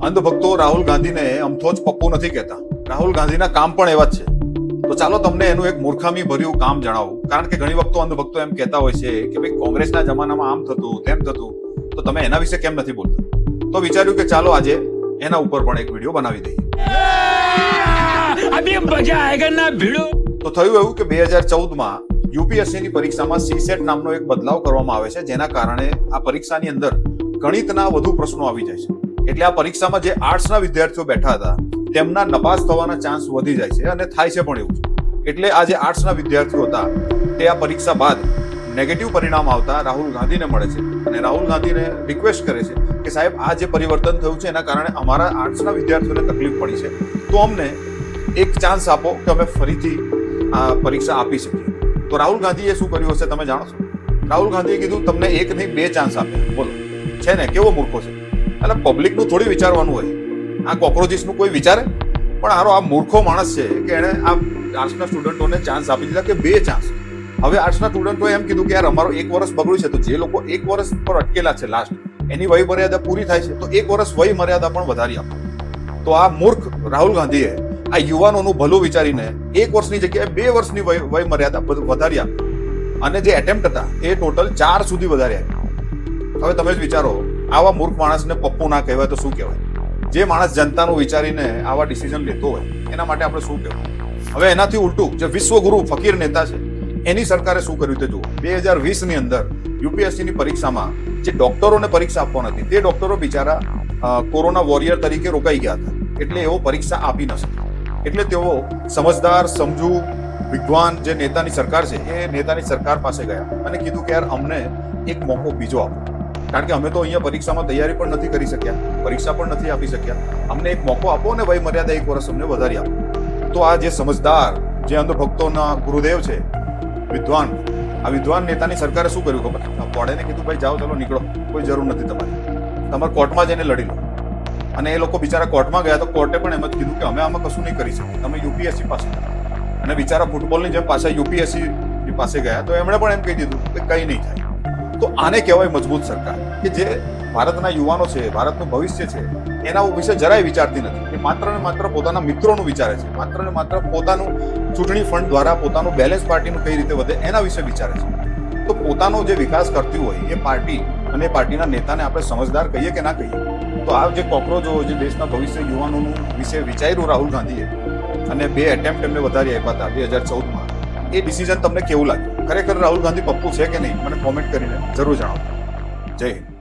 અંધભક્તો રાહુલ ગાંધીને અમથો જ પપ્પુ નથી કહેતા. રાહુલ ગાંધીના કામ પણ એવા જ છે. તો ચાલો તમને એનું એક મૂર્ખામી ભર્યું કામ જણાવું. કારણ કે ઘણી વખતો અંધભક્તો એમ કહેતા હોય છે કે ભાઈ કોંગ્રેસના જમાનામાં આમ થતું તેમ થતું, તો તમે એના વિશે કેમ નથી બોલતા? તો વિચાર્યું કે ચાલો આજે એના ઉપર પણ એક વિડીયો બનાવી દઈએ. તો થયું એવું કે 2014માં યુપીએસસીની પરીક્ષામાં સીસેટ નામનો એક બદલાવ કરવામાં આવે છે, જેના કારણે આ પરીક્ષાની અંદર ગણિતના વધુ પ્રશ્નો આવી જાય છે. એટલે આ પરીક્ષામાં જે આર્ટ્સના વિદ્યાર્થીઓ બેઠા હતા તેમના નપાસ થવાના ચાન્સ વધી જાય છે, અને થાય છે પણ એવું છે. એટલે આ જે આર્ટ્સના વિદ્યાર્થીઓ હતા તે આ પરીક્ષા બાદ નેગેટિવ પરિણામ આવતા રાહુલ ગાંધીને મળે છે અને રાહુલ ગાંધીને રિક્વેસ્ટ કરે છે કે સાહેબ, આ જે પરિવર્તન થયું છે એના કારણે અમારા આર્ટ્સના વિદ્યાર્થીઓને તકલીફ પડી છે, તો અમને એક ચાન્સ આપો કે અમે ફરીથી આ પરીક્ષા આપી શકીએ. તો રાહુલ ગાંધીએ શું કર્યું હશે તમે જાણો છો? રાહુલ ગાંધીએ કીધું તમને એક નહીં 2 ચાન્સ આપ્યા. બોલો, છે ને કેવો મૂર્ખો છે? એટલે પબ્લિકનું થોડી વિચારવાનું હોય. આ કોક્રોચીસનું કોઈ વિચારે? પણ આ મૂર્ખો માણસ છે કે એણે આ આર્ટ્સના સ્ટુડન્ટોને ચાન્સ આપી દીધા કે 2 ચાન્સ. હવે આર્ટ્સના સ્ટુડન્ટોએ એમ કીધું કે યાર અમારો 1 વર્ષ બગડ્યું છે, તો જે લોકો 1 વર્ષ પર અટકેલા છે લાસ્ટ, એની વય મર્યાદા પૂરી થાય છે, તો 1 વર્ષ વય મર્યાદા પણ વધારી આપો. તો આ મૂર્ખ રાહુલ ગાંધીએ આ યુવાનોનું ભલું વિચારીને 1 વર્ષની જગ્યાએ 2 વર્ષની વય મર્યાદા વધારી આપી, અને જે એટેમ્પ્ટ હતા એ ટોટલ 4 સુધી વધારી આપી. હવે તમે જ વિચારો, આવા મૂર્ખ માણસને પપ્પુ ના કહેવાય તો શું કહેવાય? જે માણસ જનતાનું વિચારીને આવા ડિસિઝન લેતો હોય એના માટે આપણે શું કહેવાય? હવે એનાથી ઉલટું જે વિશ્વગુરુ ફકીર નેતા છે એની સરકારે શું કર્યું તે જુઓ. 2020ની અંદર યુપીએસસીની પરીક્ષામાં જે ડોક્ટરોને પરીક્ષા આપવાની હતી તે ડોક્ટરો બિચારા કોરોના વોરિયર તરીકે રોકાઈ ગયા હતા, એટલે એવો પરીક્ષા આપી ન શક્યા. એટલે તેઓ સમજદાર, સમજુ, વિદ્વાન જે નેતાની સરકાર છે એ નેતાની સરકાર પાસે ગયા અને કીધું કે યાર અમને એક મોકો બીજો આપો, કારણ કે અમે તો અહીંયા પરીક્ષામાં તૈયારી પણ નથી કરી શક્યા, પરીક્ષા પણ નથી આપી શક્યા, અમને એક મોકો આપો અને વય મર્યાદા 1 વર્ષ અમને વધારી આપો. તો આ જે સમજદાર, જે અંધભક્તોના ગુરુદેવ છે, વિદ્વાન, આ વિદ્વાન નેતાની સરકારે શું કર્યું ખબર? બોર્ડેને કીધું ભાઈ જાઓ, ચલો નીકળો, કોઈ જરૂર નથી તમારી, તમારે કોર્ટમાં જઈને લડી લો. અને એ લોકો બિચારા કોર્ટમાં ગયા તો કોર્ટે પણ એમ જ કીધું કે અમે આમાં કશું નહીં કરી શકીએ, તમે યુપીએસસી પાસે. અને બિચારા ફૂટબોલની જેમ પાછા યુપીએસસી પાસે ગયા તો એમણે પણ એમ કહી દીધું કે કંઈ નહીં થાય. તો આને કહેવાય મજબૂત સરકાર, કે જે ભારતના યુવાનો છે, ભારતનું ભવિષ્ય છે, એના વિશે જરાય વિચારતી નથી. એ માત્ર ને માત્ર પોતાના મિત્રોનું વિચારે છે, માત્ર ને માત્ર પોતાનું ચૂંટણી ફંડ દ્વારા પોતાનું બેલેન્સ પાર્ટીનું કઈ રીતે વધે એના વિશે વિચારે છે. તો પોતાનો જે વિકાસ કરતી હોય એ પાર્ટી અને પાર્ટીના નેતાને આપણે સમજદાર કહીએ કે ના કહીએ? તો આ જે કોકરોચો, જે દેશના ભવિષ્ય યુવાનોનું વિશે વિચાર્યું રાહુલ ગાંધીએ, અને 2 એટેમ્પ્ટ એમને વધારી આપ્યા હતા 2014માં, એ ડિસિઝન તમને કેવું લાગ્યું? ખરેખર રાહુલ ગાંધી પપ્પુ છે કે નહીં? મને કોમેન્ટ કરીને જરૂર જણાવો. જય હિન્દ.